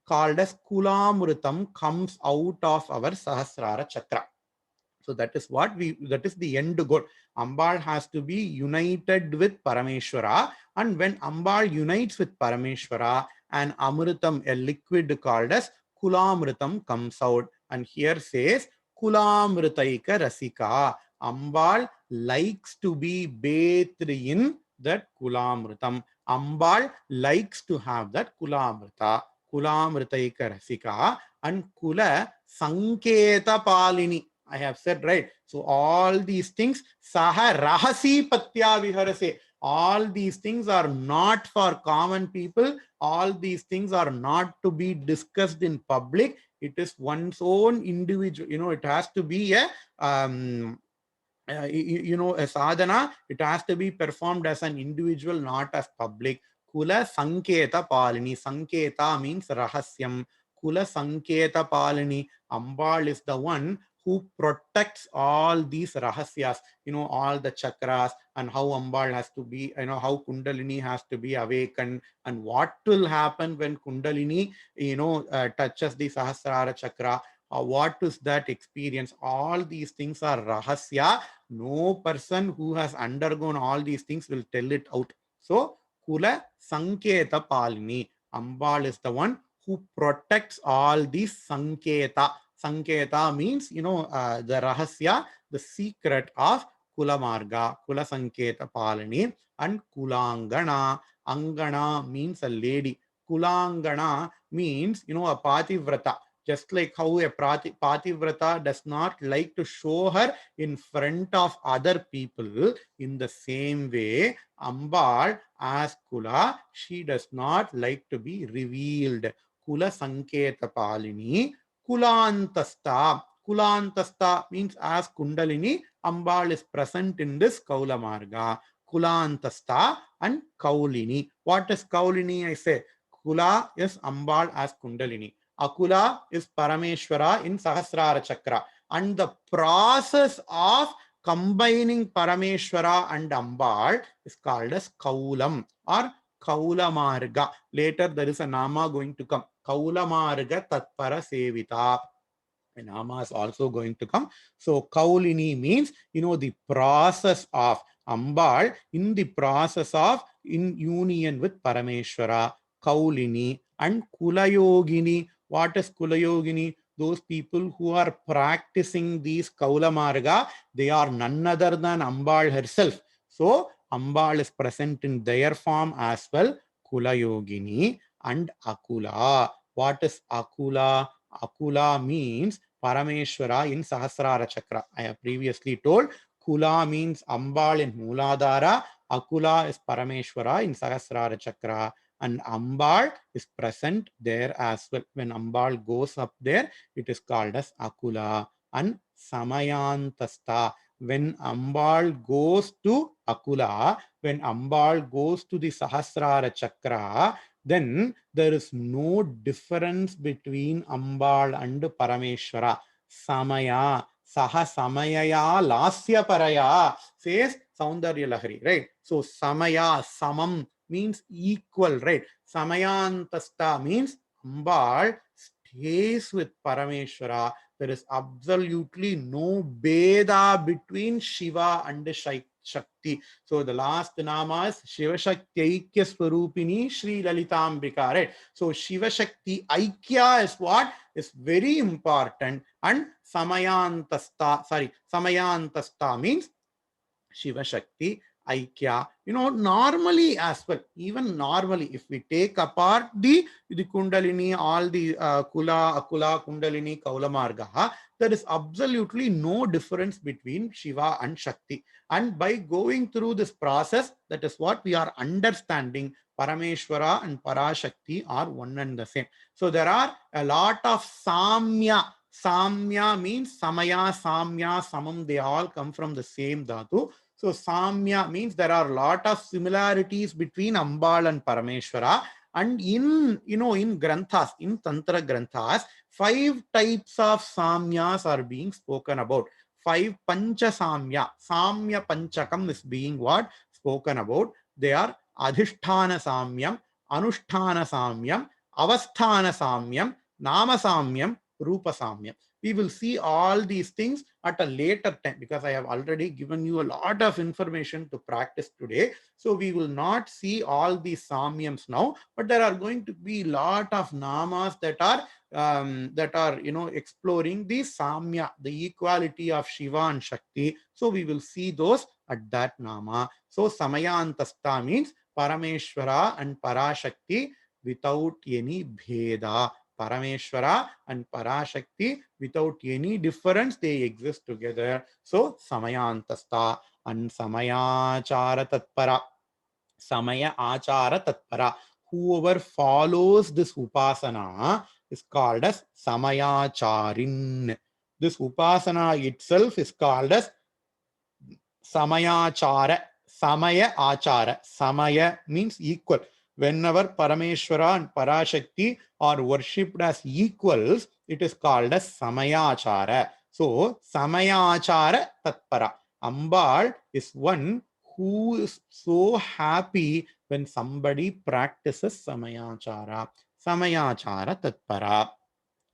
called as Kulamritam comes out of our Sahasrara Chakra. So that is the end goal. Ambal has to be united with Parameshwara, and when Ambal unites with Parameshwara, and Amritam, a liquid called as Kulamritam, comes out. And here says Kulamritaika Rasika. Ambal likes to be bathed in that Kulamritam. Ambal likes to have that Kulamrita. Kulamritaika Rasika and Kula Sanketa Palini. I have said, right? So all these things, Saha Rahasi Patya Viharase. All these things are not for common people. All these things are not to be discussed in public. It is one's own individual. It has to be a sadhana. It has to be performed as an individual, not as public. Kula Sanketa Palini. Sanketa means Rahasyam. Kula Sanketa Palini. Ambal is the one who protects all these rahasyas, all the chakras, and how Ambal has to be, how Kundalini has to be awakened, and what will happen when Kundalini, touches the Sahasrara chakra. What is that experience? All these things are rahasya. No person who has undergone all these things will tell it out. So, Kula Sanketa Palini. Ambal is the one who protects all these Sanketa. Sanketa means, the rahasya, the secret of Kula Marga, Kula Sanketa Palini, and Kulangana. Angana means a lady. Kulangana means, a Pativrata. Just like how a Pativrata does not like to show her in front of other people, in the same way, Ambal as Kula, she does not like to be revealed. Kula Sanketa Palini, Kulantasta. Kulantasta means as Kundalini, Ambal is present in this Kaula Marga. Kulantasta and Kaulini. What is Kaulini? I say Kula is Ambal as Kundalini. Akula is Parameshwara in Sahasrara Chakra. And the process of combining Parameshwara and Ambal is called as Kaulam or Kaula Marga. Later there is a Nama going to come. Kaula Marga Tatpara Sevita. A Nama is also going to come. So Kaulini means, the process of Ambal in the process of in union with Parameshwara. Kaulini and Kulayogini. What is Kulayogini? Those people who are practicing these Kaula Marga, they are none other than Ambal herself. So Ambal is present in their form as well. Kulayogini and Akula. What is Akula? Akula means Parameshwara in Sahasrara Chakra. I have previously told Kula means Ambal in Mooladhara. Akula is Parameshwara in Sahasrara Chakra. And Ambal is present there as well. When Ambal goes up there, it is called as Akula. And Samayantasta. When Ambal goes to Akula, when Ambal goes to the Sahasrara Chakra, then there is no difference between Ambal and Parameshwara. Samaya, Saha Samayaya Lasya Paraya, says Saundarya Lahari, right? So Samaya, Samam means equal, right? Samayantasta means Ambal stays with Parameshwara. There is absolutely no Beda between Shiva and Shakti. So the last nama is Shiva Shakti Aikya Swarupini Sri Lalitambika, right? So Shiva Shakti Aikya is what is very important, and Samayantasta means Shiva Shakti Aikya. Normally as well, even normally, if we take apart the Kundalini, all the Kula, Akula, Kundalini, Kaulamarga, there is absolutely no difference between Shiva and Shakti. And by going through this process, that is what we are understanding. Parameshwara and Parashakti are one and the same. So there are a lot of Samya. Samya means Samaya, Samya, Samam, they all come from the same dhatu. So Samya means there are a lot of similarities between Ambal and Parameshwara. And in Granthas, in Tantra Granthas, 5 types of Samyas are being spoken about. 5 Pancha Samya. Samya Panchakam is being what? Spoken about. They are Adhishthana Samyam, Anusthana Samyam, Avasthana Samyam, Nama Samyam, Rupa Samyam. We will see all these things at a later time because I have already given you a lot of information to practice today. So we will not see all these Samyams now, but there are going to be a lot of Namas that are exploring the Samya, the equality of Shiva and Shakti. So we will see those at that Nama. So Samayantasta means Parameshwara and Parashakti without any Bheda. Parameshwara and Parashakti without any difference, they exist together. So Samayantasta and Samayachara Tatpara. Samaya Achara Tatpara. Whoever follows this Upasana is called as Samayacharin. This Upasana itself is called as Samayachara. Samaya Achara. Samaya means equal. Whenever Parameshwara and Parashakti are worshipped as equals, it is called as Samayachara. So, Samayachara Tatpara. Ambal is one who is so happy when somebody practices Samayachara. Samayachara Tatpara.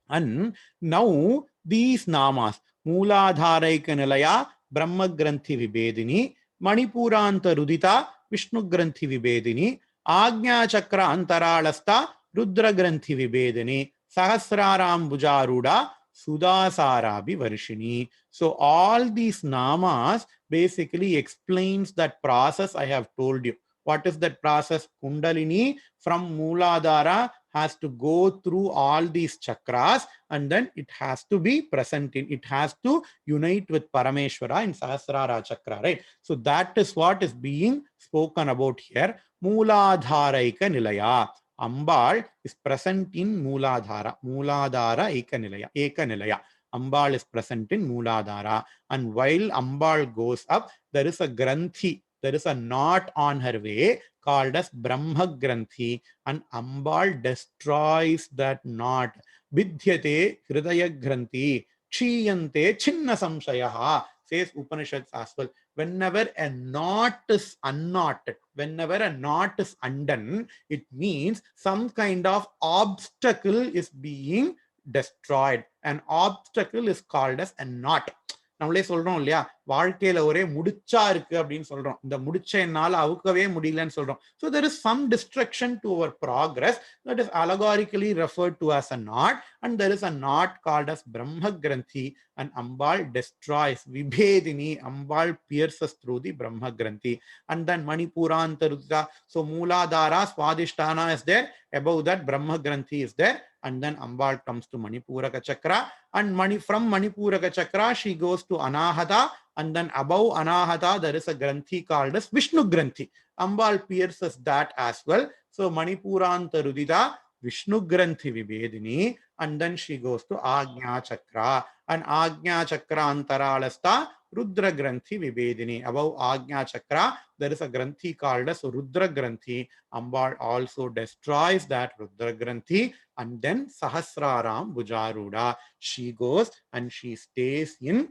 And now these namas, Mooladharaika Nilaya, Brahma Granthi Vibedini, Manipuranta Rudita, Vishnu Granthi Vibedini, Agnya Chakra Antaralasta, Rudra Granthi Vibedini, Sahasraram Bujaruda, Sudasarabi Varshini. So all these namas basically explains that process I have told you. What is that process? Kundalini from Mooladhara has to go through all these chakras and then it has to be present in, it has to unite with Parameshwara in Sahasrara chakra, right? So that is what is being spoken about here. Mooladharaika Nilaya. Ambal is present in Mooladhara. Mooladhara Eka Nilaya. Ambal is present in Mooladhara. And while Ambal goes up, there is a Granthi. There is a knot on her way called as Brahma Granthi, and Ambal destroys that knot. Vidhyate Hridaya Granthi, Chiyante Chinna Samshayaha, says Upanishads as well. Whenever a knot is unknotted, whenever a knot is undone, it means some kind of obstacle is being destroyed. An obstacle is called as a knot. நம்மளே சொல்றோம் இல்லையா, வாழ்க்கையில ஒரே முடிச்சா இருக்கு அப்படின்னு சொல்றோம். இந்த முடிச்ச என்னால அவுக்கவே முடியலன்னு சொல்றோம். So there is some distraction to our progress that is allegorically referred to as a knot, and there is a knot called as Brahma Granthi, and Ambal destroys. Vibhedini, Ambal pierces through the Brahma Granthi. And then Manipuranta. So Mooladhara, Swadhisthana is there. Above that, Brahma Granthi is there. And then Ambal comes to Manipuraka Chakra. And from Manipuraka Chakra, she goes to Anahata. And then above Anahata, there is a Granthi called as Vishnu Granthi. Ambal pierces that as well. So Manipuranta Rudita, Vishnu Granthi Vibedini. And then she goes to Agnya Chakra. And Agnya Chakra Antaralasta, Rudra Granthi Vibedini. Above Agnya Chakra, there is a Granthi called as Rudra Granthi. Ambal also destroys that Rudra Granthi. And then Sahasraram Bujaruda. She goes and she stays in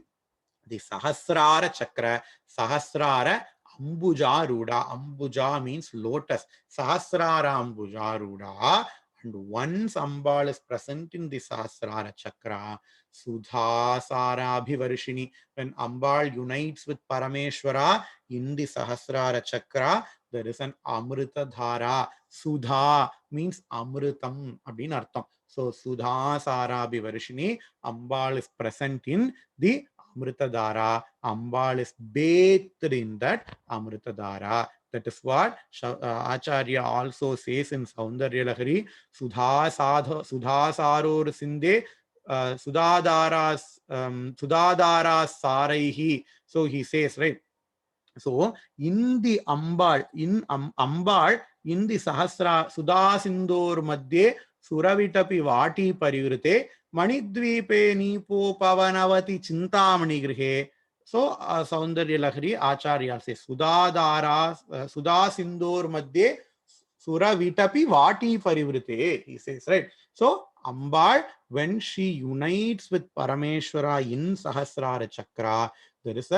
the Sahasrara Chakra. Sahasrara Ambujaruda. Ambuja means lotus. Sahasrara Ambujaruda. And once Ambal is present in the Sahasrara Chakra, Sudhasara Bhivarshini, when Ambal unites with Parameshwara in the Sahasrara Chakra, there is an Amrita Dhara. Sudha means Amritam abhin artham. So Sudhasara Bhivarshini, Ambal is present in the Amritadhara. Ambal is bathed in that Amritadhara. That is what Acharya also says in Saundarya Lahari. Sudhasaror Sinde Sudhadara Saraihi. So he says, right? So in the Ambal, Ambal, in the Sahasra Sudhasindor Madhye Suravitapi Vati Parivrite Manidvipe Nipo Pavanavati Chintamani Grihe. So Saundarya Lahari Acharya says Sudhasindor Madhye Suravitapi Vati Parivrite. He says, right? So Ambal, when she unites with Parameshwara in Sahasrara Chakra, there is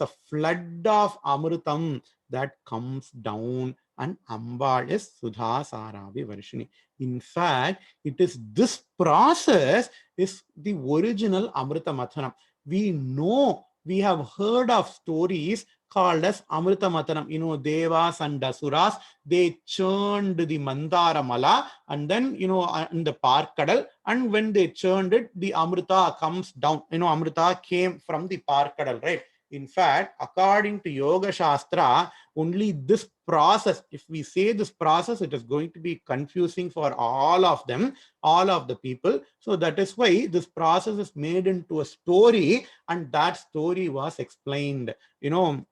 a flood of Amritam that comes down, and Ambal is Sudha Saravi Varshini. In fact, it is this process is the original Amrita Mathanam. We know, we have heard of stories called as Amrita Mathanam. You know, Devas and Asuras, they churned the Mandara Mala and then, you know, in the Parkadal, and when they churned it, the Amrita comes down. You know, Amrita came from the Parkadal, right? In fact, according to Yoga Shastra, only this process, if we say this process, it is going to be confusing for all of them, all of the people. So that is why this process is made into a story, and that story was explained. You know,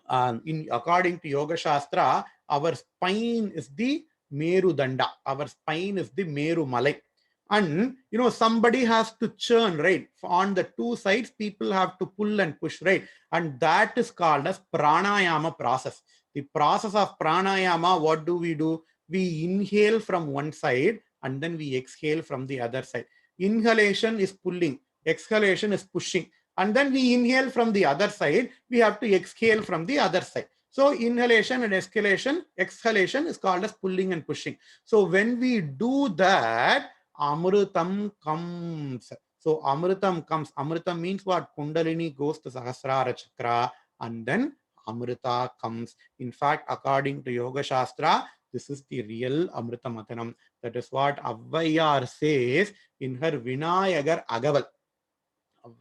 according to Yoga Shastra, our spine is the Meru Danda. Our spine is the Meru Malai. And, you know, somebody has to churn, right? On the two sides, people have to pull and push, right? And that is called as pranayama process. The process of pranayama, what do? We inhale from one side and then we exhale from the other side. Inhalation is pulling, exhalation is pushing. And then we inhale from the other side, we have to exhale from the other side. So inhalation and exhalation is called as pulling and pushing. So when we do that, Amritam comes. So Amritam comes. Amritam means what? Kundalini goes to Sahasrara Chakra and then Amrita comes. In fact, according to Yoga Shastra, this is the real Amrita Mathanam. That is what Avvayar says in her Vinayagar Agaval.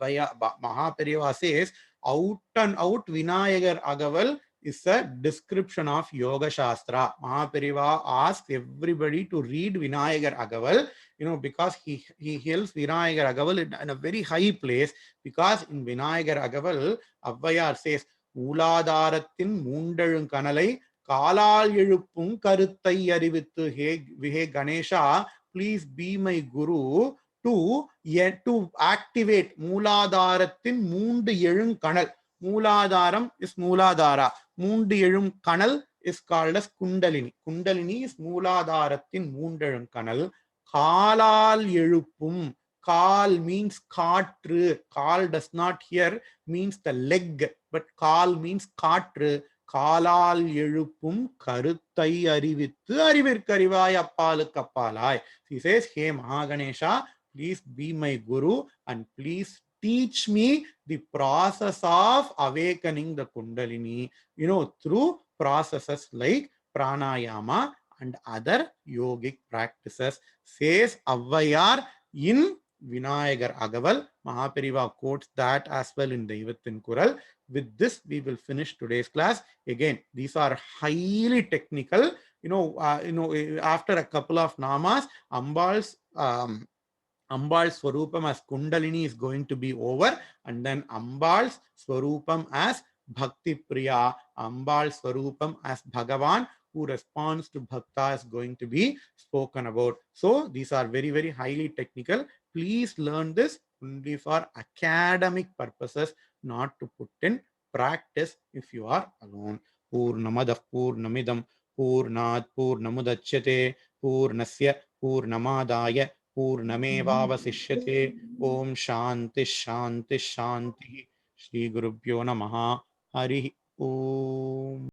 Mahaperiva says, out and out Vinayagar Agaval is a description of Yoga Shastra. Mahaperiva asks everybody to read Vinayagar Agaval, you know, because he holds Vinayagar Agaval in a very high place, because in Vinayagar Agaval, Avvayar says, Mooladharathin Moondalum Kanalai Kalal Eluppum Karuttai Arivittu He Ganesha, please be my Guru to activate Mooladharathin Moondu Elum Kanal. Mooladharam is Mooladhara. Moondu Elum Kanal is called as Kundalini. Kundalini is Mooladharathin Moondu Elum Kanal. Kalal Eluppum. Kal means kaatru. Kal does not here means the leg, but kal means kaatru. Kalal Eluppum Karuttai Arivittu Arivirkarivaay Appalukkappalai. He says, Hey Mahaganesha, please be my Guru and please teach me the process of awakening the Kundalini, you know, through processes like pranayama and other yogic practices, says Avvayar in Vinayagar Agaval. Mahaperiva quotes that as well in Daivathin Kural. With this, we will finish today's class. Again, these are highly technical. You know, after a couple of namas, Ambal's Swarupam as Kundalini is going to be over, and then Ambal's Swarupam as Bhakti Priya, Ambal's Swarupam as Bhagavan, who responds to Bhakta, is going to be spoken about. So these are very, very highly technical. Please learn this only for academic purposes, not to put in practice if you are alone. Purnamadav Purnamidam Purnat Purnamudachyate Purnasya Purnamadaya पूर्णमेवावशिष्यते ओम शांति शांति शांति श्री गुरुभ्यो नमः हरि ओम।